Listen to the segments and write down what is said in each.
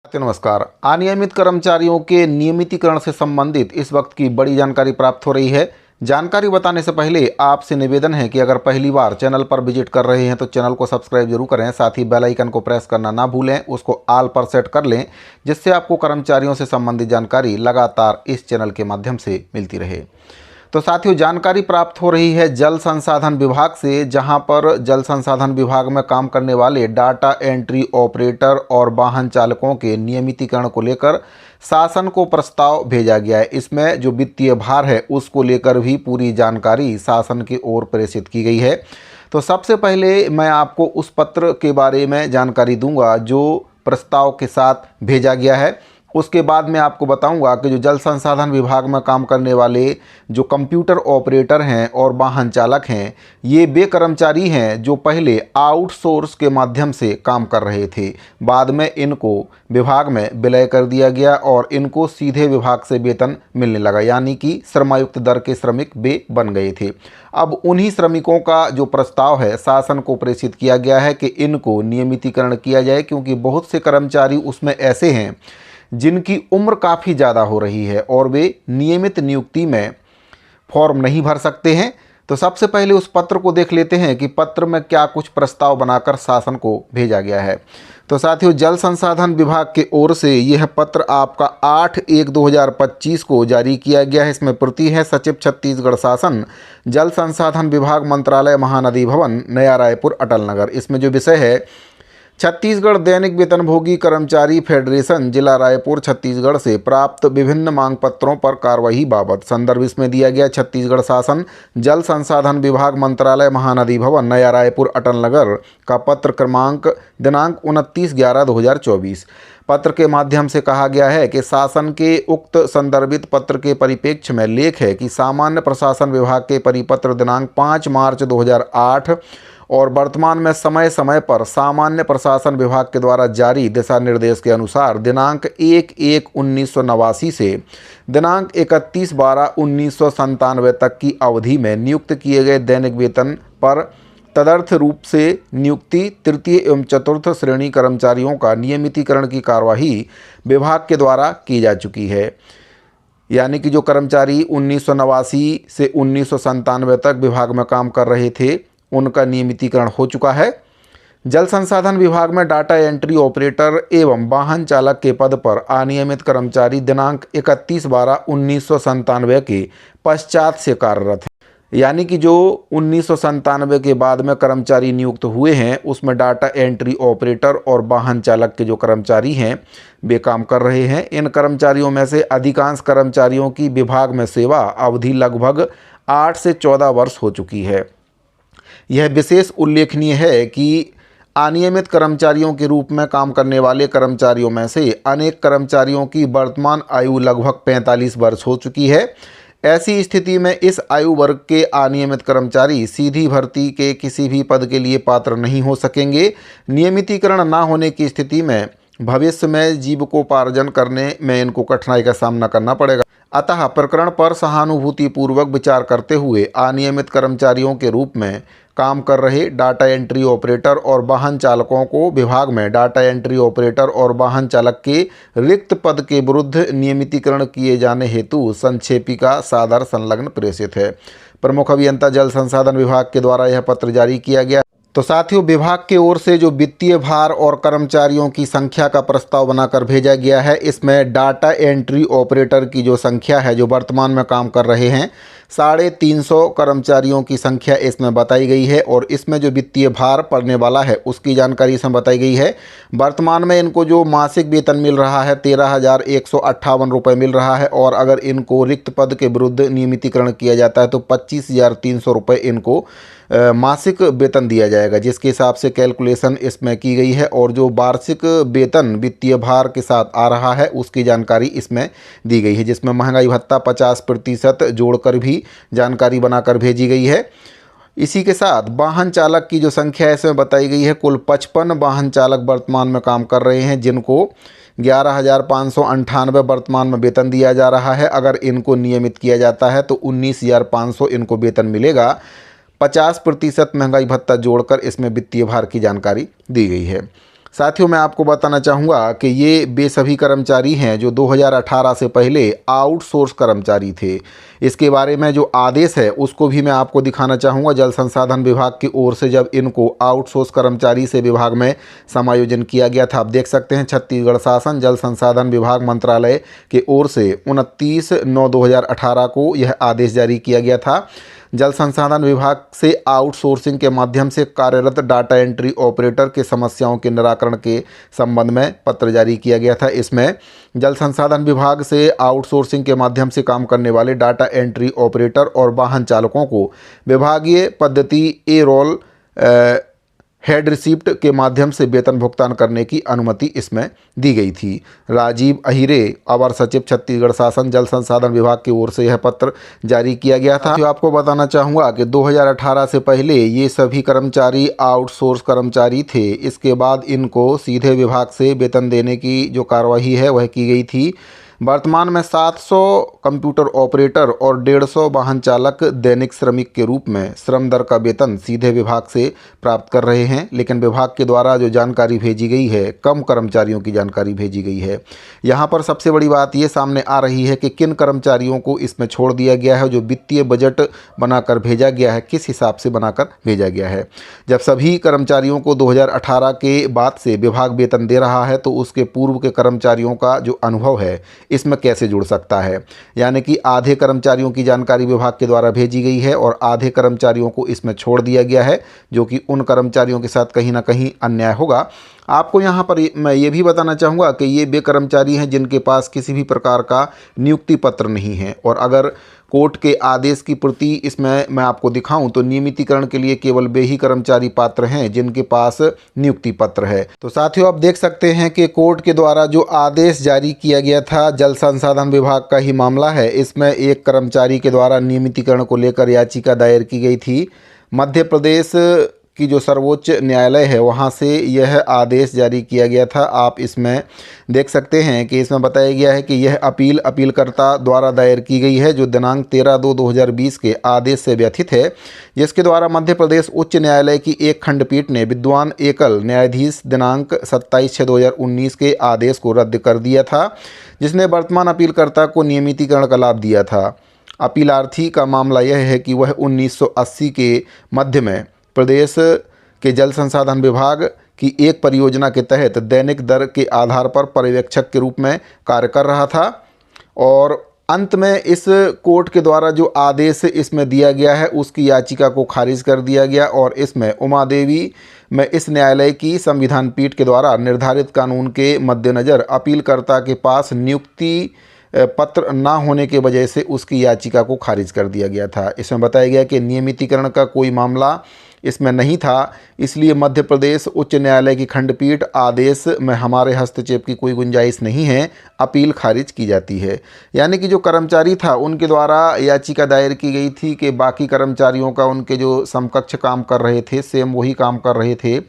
नमस्कार। अनियमित कर्मचारियों के नियमितीकरण से संबंधित इस वक्त की बड़ी जानकारी प्राप्त हो रही है। जानकारी बताने से पहले आपसे निवेदन है कि अगर पहली बार चैनल पर विजिट कर रहे हैं तो चैनल को सब्सक्राइब जरूर करें, साथ ही बेल आइकन को प्रेस करना ना भूलें, उसको ऑल पर सेट कर लें, जिससे आपको कर्मचारियों से संबंधित जानकारी लगातार इस चैनल के माध्यम से मिलती रहे। तो साथियों, जानकारी प्राप्त हो रही है जल संसाधन विभाग से, जहां पर जल संसाधन विभाग में काम करने वाले डाटा एंट्री ऑपरेटर और वाहन चालकों के नियमितीकरण को लेकर शासन को प्रस्ताव भेजा गया है। इसमें जो वित्तीय भार है उसको लेकर भी पूरी जानकारी शासन की ओर प्रेषित की गई है। तो सबसे पहले मैं आपको उस पत्र के बारे में जानकारी दूंगा जो प्रस्ताव के साथ भेजा गया है। उसके बाद मैं आपको बताऊंगा कि जो जल संसाधन विभाग में काम करने वाले जो कंप्यूटर ऑपरेटर हैं और वाहन चालक हैं, ये वे कर्मचारी हैं जो पहले आउटसोर्स के माध्यम से काम कर रहे थे। बाद में इनको विभाग में विलय कर दिया गया और इनको सीधे विभाग से वेतन मिलने लगा, यानी कि श्रमायुक्त दर के श्रमिक वे बन गए थे। अब उन्हीं श्रमिकों का जो प्रस्ताव है शासन को प्रेषित किया गया है कि इनको नियमितीकरण किया जाए, क्योंकि बहुत से कर्मचारी उसमें ऐसे हैं जिनकी उम्र काफ़ी ज़्यादा हो रही है और वे नियमित नियुक्ति में फॉर्म नहीं भर सकते हैं। तो सबसे पहले उस पत्र को देख लेते हैं कि पत्र में क्या कुछ प्रस्ताव बनाकर शासन को भेजा गया है। तो साथियों, जल संसाधन विभाग की ओर से यह पत्र आपका 8/1/2025 को जारी किया गया है। इसमें प्रति है सचिव छत्तीसगढ़ शासन, जल संसाधन विभाग, मंत्रालय, महानदी भवन, नया रायपुर, अटल नगर। इसमें जो विषय है छत्तीसगढ़ दैनिक वेतनभोगी कर्मचारी फेडरेशन जिला रायपुर छत्तीसगढ़ से प्राप्त विभिन्न मांग पत्रों पर कार्रवाई बाबत। संदर्भ इसमें दिया गया छत्तीसगढ़ शासन, जल संसाधन विभाग, मंत्रालय, महानदी भवन, नया रायपुर, अटल नगर का पत्र क्रमांक दिनांक 29/11/2024। पत्र के माध्यम से कहा गया है कि शासन के उक्त संदर्भित पत्र के परिप्रेक्ष्य में लेख है कि सामान्य प्रशासन विभाग के परिपत्र दिनांक 5 मार्च 2008 और वर्तमान में समय समय पर सामान्य प्रशासन विभाग के द्वारा जारी दिशा निर्देश के अनुसार दिनांक 1/1/1989 से दिनांक 31/12/1997 तक की अवधि में नियुक्त किए गए दैनिक वेतन पर तदर्थ रूप से नियुक्ति तृतीय एवं चतुर्थ श्रेणी कर्मचारियों का नियमितीकरण की कार्यवाही विभाग के द्वारा की जा चुकी है। यानी कि जो कर्मचारी 1989 से 1997 तक विभाग में काम कर रहे थे उनका नियमितीकरण हो चुका है। जल संसाधन विभाग में डाटा एंट्री ऑपरेटर एवं वाहन चालक के पद पर अनियमित कर्मचारी दिनांक 31/12/1997 के पश्चात से कार्यरत है। यानी कि जो 1997 के बाद में कर्मचारी नियुक्त हुए हैं उसमें डाटा एंट्री ऑपरेटर और वाहन चालक के जो कर्मचारी हैं वे काम कर रहे हैं। इन कर्मचारियों में से अधिकांश कर्मचारियों की विभाग में सेवा अवधि लगभग 8 से 14 वर्ष हो चुकी है। यह विशेष उल्लेखनीय है कि अनियमित कर्मचारियों के रूप में काम करने वाले कर्मचारियों में से अनेक कर्मचारियों की वर्तमान आयु लगभग 45 वर्ष हो चुकी है। ऐसी स्थिति में इस आयु वर्ग के अनियमित कर्मचारी सीधी भर्ती के किसी भी पद के लिए पात्र नहीं हो सकेंगे। नियमितीकरण न होने की स्थिति में भविष्य में जीविकोपार्जन करने में इनको कठिनाई का सामना करना पड़ेगा। अतः प्रकरण पर सहानुभूतिपूर्वक विचार करते हुए अनियमित कर्मचारियों के रूप में काम कर रहे डाटा एंट्री ऑपरेटर और वाहन चालकों को विभाग में डाटा एंट्री ऑपरेटर और वाहन चालक के रिक्त पद के विरुद्ध नियमितीकरण किए जाने हेतु संक्षेपिका सादर संलग्न प्रेषित है। प्रमुख अभियंता जल संसाधन विभाग के द्वारा यह पत्र जारी किया गया। तो साथियों, विभाग की ओर से जो वित्तीय भार और कर्मचारियों की संख्या का प्रस्ताव बनाकर भेजा गया है, इसमें डाटा एंट्री ऑपरेटर की जो संख्या है जो वर्तमान में काम कर रहे हैं 350 कर्मचारियों की संख्या इसमें बताई गई है और इसमें जो वित्तीय भार पड़ने वाला है उसकी जानकारी इसमें बताई गई है। वर्तमान में इनको जो मासिक वेतन मिल रहा है 13,158 रुपये मिल रहा है और अगर इनको रिक्त पद के विरुद्ध नियमितीकरण किया जाता है तो 25,300 रुपये इनको मासिक वेतन दिया जाएगा, जिसके हिसाब से कैलकुलेशन इसमें की गई है। और जो वार्षिक वेतन वित्तीय भार के साथ आ रहा है उसकी जानकारी इसमें दी गई है, जिसमें महंगाई भत्ता 50% जोड़कर भी जानकारी बनाकर भेजी गई है। इसी के साथ वाहन चालक की जो संख्या इसमें बताई गई है, कुल 55 वाहन चालक वर्तमान में काम कर रहे हैं, जिनको 11,598 वर्तमान में वेतन दिया जा रहा है। अगर इनको नियमित किया जाता है तो 19,500 इनको वेतन मिलेगा। 50% महंगाई भत्ता जोड़कर इसमें वित्तीय भार की जानकारी दी गई है। साथियों, मैं आपको बताना चाहूँगा कि ये वे सभी कर्मचारी हैं जो 2018 से पहले आउटसोर्स कर्मचारी थे। इसके बारे में जो आदेश है उसको भी मैं आपको दिखाना चाहूँगा। जल संसाधन विभाग की ओर से जब इनको आउटसोर्स कर्मचारी से विभाग में समायोजन किया गया था, आप देख सकते हैं छत्तीसगढ़ शासन जल संसाधन विभाग मंत्रालय की ओर से 29/9/2018 को यह आदेश जारी किया गया था। जल संसाधन विभाग से आउटसोर्सिंग के माध्यम से कार्यरत डाटा एंट्री ऑपरेटर के समस्याओं के निराकरण के संबंध में पत्र जारी किया गया था। इसमें जल संसाधन विभाग से आउटसोर्सिंग के माध्यम से काम करने वाले डाटा एंट्री ऑपरेटर और वाहन चालकों को विभागीय पद्धति ए रोल हेड रिसिप्ट के माध्यम से वेतन भुगतान करने की अनुमति इसमें दी गई थी। राजीव अहिरे, अवर सचिव छत्तीसगढ़ शासन जल संसाधन विभाग की ओर से यह पत्र जारी किया गया था। तो आपको बताना चाहूँगा कि 2018 से पहले ये सभी कर्मचारी आउटसोर्स कर्मचारी थे। इसके बाद इनको सीधे विभाग से वेतन देने की जो कार्यवाही है वह की गई थी। वर्तमान में 700 कंप्यूटर ऑपरेटर और 150 वाहन चालक दैनिक श्रमिक के रूप में श्रम दर का वेतन सीधे विभाग से प्राप्त कर रहे हैं, लेकिन विभाग के द्वारा जो जानकारी भेजी गई है, कम कर्मचारियों की जानकारी भेजी गई है। यहाँ पर सबसे बड़ी बात ये सामने आ रही है कि किन कर्मचारियों को इसमें छोड़ दिया गया है। जो वित्तीय बजट बनाकर भेजा गया है, किस हिसाब से बनाकर भेजा गया है। जब सभी कर्मचारियों को 2018 के बाद से विभाग वेतन दे रहा है, तो उसके पूर्व के कर्मचारियों का जो अनुभव है इसमें कैसे जुड़ सकता है। यानी कि आधे कर्मचारियों की जानकारी विभाग के द्वारा भेजी गई है और आधे कर्मचारियों को इसमें छोड़ दिया गया है, जो कि उन कर्मचारियों के साथ कहीं ना कहीं अन्याय होगा। आपको यहाँ पर मैं ये भी बताना चाहूँगा कि ये वे कर्मचारी हैं जिनके पास किसी भी प्रकार का नियुक्ति पत्र नहीं है, और अगर कोर्ट के आदेश की प्रति इसमें मैं आपको दिखाऊं तो नियमितीकरण के लिए केवल वे ही कर्मचारी पात्र हैं जिनके पास नियुक्ति पत्र है। तो साथियों, आप देख सकते हैं कि कोर्ट के द्वारा जो आदेश जारी किया गया था, जल संसाधन विभाग का ही मामला है। इसमें एक कर्मचारी के द्वारा नियमितीकरण को लेकर याचिका दायर की गई थी। मध्य प्रदेश की जो सर्वोच्च न्यायालय है वहाँ से यह आदेश जारी किया गया था। आप इसमें देख सकते हैं कि इसमें बताया गया है कि यह अपीलकर्ता द्वारा दायर की गई है, जो दिनांक 13/2/2020 के आदेश से व्यथित है, जिसके द्वारा मध्य प्रदेश उच्च न्यायालय की एक खंडपीठ ने विद्वान एकल न्यायाधीश दिनांक 27/6/2019 के आदेश को रद्द कर दिया था, जिसने वर्तमान अपीलकर्ता को नियमितीकरण का लाभ दिया था। अपीलार्थी का मामला यह है कि वह 1980 के मध्य में प्रदेश के जल संसाधन विभाग की एक परियोजना के तहत दैनिक दर के आधार पर पर्यवेक्षक के रूप में कार्य कर रहा था, और अंत में इस कोर्ट के द्वारा जो आदेश इसमें दिया गया है उसकी याचिका को खारिज कर दिया गया, और इसमें उमा देवी में इस न्यायालय की संविधान पीठ के द्वारा निर्धारित कानून के मद्देनज़र अपीलकर्ता के पास नियुक्ति पत्र ना होने के वजह से उसकी याचिका को खारिज कर दिया गया था। इसमें बताया गया कि नियमितीकरण का कोई मामला इसमें नहीं था, इसलिए मध्य प्रदेश उच्च न्यायालय की खंडपीठ आदेश में हमारे हस्तक्षेप की कोई गुंजाइश नहीं है, अपील खारिज की जाती है। यानी कि जो कर्मचारी था उनके द्वारा याचिका दायर की गई थी कि बाकी कर्मचारियों का उनके जो समकक्ष काम कर रहे थे, सेम वही काम कर रहे थे,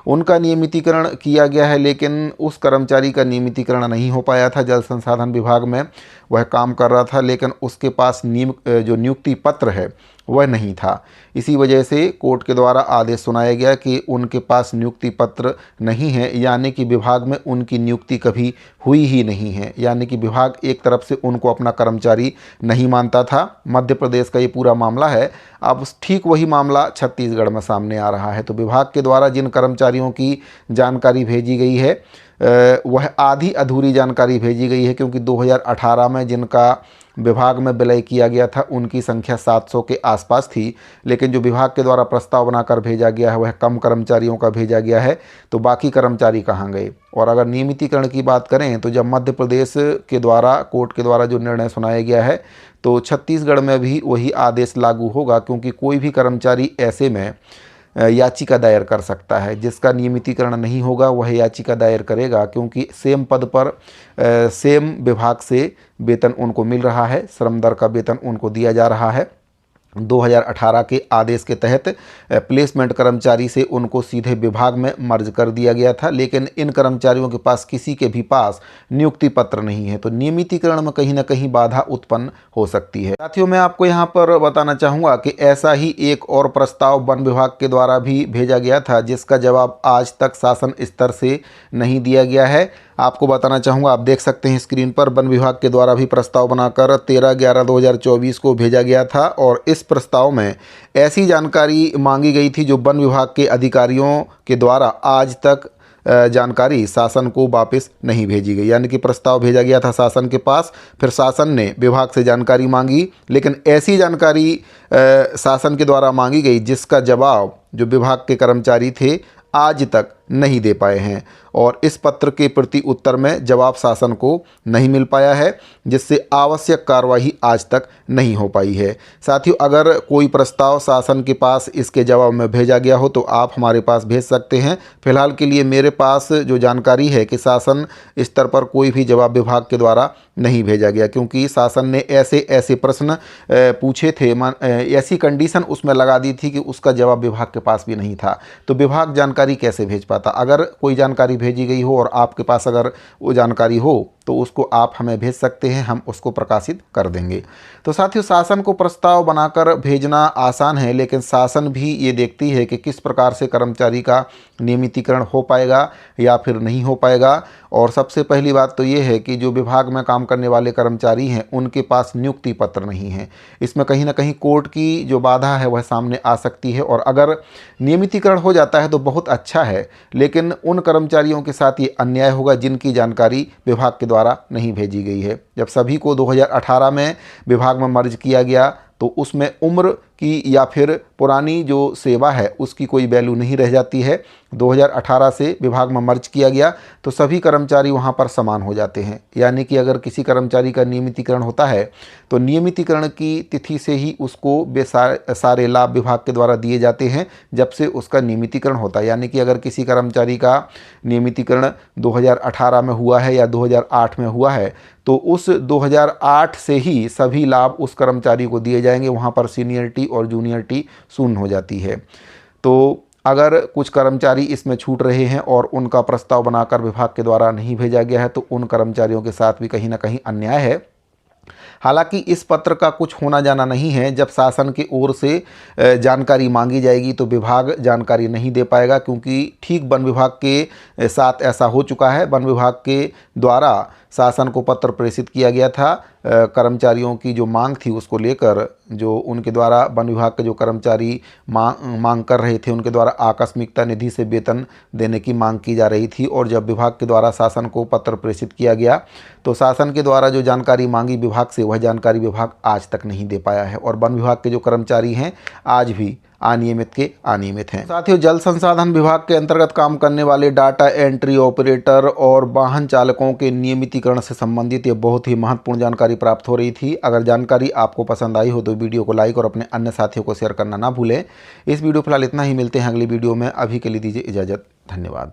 उनका नियमितीकरण किया गया है, लेकिन उस कर्मचारी का नियमितीकरण नहीं हो पाया था। जल संसाधन विभाग में वह काम कर रहा था, लेकिन उसके पास जो नियुक्ति पत्र है वह नहीं था। इसी वजह से कोर्ट के द्वारा आदेश सुनाया गया कि उनके पास नियुक्ति पत्र नहीं है, यानी कि विभाग में उनकी नियुक्ति कभी हुई ही नहीं है। यानी कि विभाग एक तरफ से उनको अपना कर्मचारी नहीं मानता था। मध्य प्रदेश का ये पूरा मामला है। अब ठीक वही मामला छत्तीसगढ़ में सामने आ रहा है। तो विभाग के द्वारा जिन कर्मचारियों की जानकारी भेजी गई है वह आधी अधूरी जानकारी भेजी गई है, क्योंकि 2018 में जिनका विभाग में विलय किया गया था उनकी संख्या 700 के आसपास थी, लेकिन जो विभाग के द्वारा प्रस्ताव बनाकर भेजा गया है वह कम कर्मचारियों का भेजा गया है। तो बाकी कर्मचारी कहाँ गए। और अगर नियमितीकरण की बात करें तो जब मध्य प्रदेश के द्वारा कोर्ट के द्वारा जो निर्णय सुनाया गया है तो छत्तीसगढ़ में भी वही आदेश लागू होगा, क्योंकि कोई भी कर्मचारी ऐसे में याचिका दायर कर सकता है। जिसका नियमितीकरण नहीं होगा वह याचिका दायर करेगा, क्योंकि सेम पद पर सेम विभाग से वेतन उनको मिल रहा है, श्रम दर का वेतन उनको दिया जा रहा है। 2018 के आदेश के तहत प्लेसमेंट कर्मचारी से उनको सीधे विभाग में मर्ज कर दिया गया था, लेकिन इन कर्मचारियों के पास किसी के भी पास नियुक्ति पत्र नहीं है, तो नियमितीकरण में कहीं ना कहीं बाधा उत्पन्न हो सकती है। साथियों, मैं आपको यहाँ पर बताना चाहूँगा कि ऐसा ही एक और प्रस्ताव वन विभाग के द्वारा भी भेजा गया था, जिसका जवाब आज तक शासन स्तर से नहीं दिया गया है। आपको बताना चाहूँगा, आप देख सकते हैं स्क्रीन पर, वन विभाग के द्वारा भी प्रस्ताव बनाकर 13/11/2024 को भेजा गया था और इस प्रस्ताव में ऐसी जानकारी मांगी गई थी जो वन विभाग के अधिकारियों के द्वारा आज तक जानकारी शासन को वापस नहीं भेजी गई। यानी कि प्रस्ताव भेजा गया था शासन के पास, फिर शासन ने विभाग से जानकारी मांगी, लेकिन ऐसी जानकारी शासन के द्वारा मांगी गई जिसका जवाब जो विभाग के कर्मचारी थे आज तक नहीं दे पाए हैं और इस पत्र के प्रति उत्तर में जवाब शासन को नहीं मिल पाया है, जिससे आवश्यक कार्यवाही आज तक नहीं हो पाई है। साथियों, अगर कोई प्रस्ताव शासन के पास इसके जवाब में भेजा गया हो तो आप हमारे पास भेज सकते हैं। फिलहाल के लिए मेरे पास जो जानकारी है कि शासन स्तर पर कोई भी जवाब विभाग के द्वारा नहीं भेजा गया, क्योंकि शासन ने ऐसे प्रश्न पूछे थे, ऐसी कंडीशन उसमें लगा दी थी कि उसका जवाब विभाग के पास भी नहीं था, तो विभाग जानकारी कैसे भेज पाता। अगर कोई जानकारी भेजी गई हो और आपके पास अगर वो जानकारी हो तो उसको आप हमें भेज सकते हैं, हम उसको प्रकाशित कर देंगे। तो साथियों, शासन को प्रस्ताव बनाकर भेजना आसान है, लेकिन शासन भी ये देखती है कि किस प्रकार से कर्मचारी का नियमितीकरण हो पाएगा या फिर नहीं हो पाएगा। और सबसे पहली बात तो ये है कि जो विभाग में काम करने वाले कर्मचारी हैं उनके पास नियुक्ति पत्र नहीं है। इसमें कहीं ना कहीं कोर्ट की जो बाधा है वह सामने आ सकती है, और अगर नियमितीकरण हो जाता है तो बहुत अच्छा है, लेकिन उन कर्मचारियों के साथ ये अन्याय होगा जिनकी जानकारी विभाग के द्वारा नहीं भेजी गई है। जब सभी को 2018 में विभाग में मर्ज किया गया तो उसमें उम्र की या फिर पुरानी जो सेवा है उसकी कोई वैल्यू नहीं रह जाती है। 2018 से विभाग में मर्ज किया गया तो सभी कर्मचारी वहां पर समान हो जाते हैं। यानी कि अगर किसी कर्मचारी का नियमितीकरण होता है तो नियमितीकरण की तिथि से ही उसको सारे लाभ विभाग के द्वारा दिए जाते हैं जब से उसका नियमितीकरण होता है। यानी कि अगर किसी कर्मचारी का नियमितीकरण 2018 में हुआ है या 2008 में हुआ है तो उस 2008 से ही सभी लाभ उस कर्मचारी को दिए जाएंगे। वहाँ पर सीनियरिटी और जूनियरिटी शून्य हो जाती है। तो अगर कुछ कर्मचारी इसमें छूट रहे हैं और उनका प्रस्ताव बनाकर विभाग के द्वारा नहीं भेजा गया है तो उन कर्मचारियों के साथ भी कहीं ना कहीं अन्याय है। हालांकि इस पत्र का कुछ होना जाना नहीं है। जब शासन की ओर से जानकारी मांगी जाएगी तो विभाग जानकारी नहीं दे पाएगा, क्योंकि ठीक वन विभाग के साथ ऐसा हो चुका है। वन विभाग के द्वारा शासन को पत्र प्रेषित किया गया था कर्मचारियों की जो मांग थी उसको लेकर, जो उनके द्वारा वन विभाग के जो कर्मचारी मांग कर रहे थे उनके द्वारा आकस्मिकता निधि से वेतन देने की मांग की जा रही थी। और जब विभाग के द्वारा शासन को पत्र प्रेषित किया गया तो शासन के द्वारा जो जानकारी मांगी विभाग से वह जानकारी विभाग आज तक नहीं दे पाया है और वन विभाग के जो कर्मचारी हैं आज भी अनियमित हैं। साथियों, जल संसाधन विभाग के अंतर्गत काम करने वाले डाटा एंट्री ऑपरेटर और वाहन चालकों के नियमितीकरण से संबंधित ये बहुत ही महत्वपूर्ण जानकारी प्राप्त हो रही थी। अगर जानकारी आपको पसंद आई हो तो वीडियो को लाइक और अपने अन्य साथियों को शेयर करना ना भूलें। इस वीडियो फिलहाल इतना ही, मिलते हैं अगली वीडियो में। अभी के लिए दीजिए इजाज़त। धन्यवाद।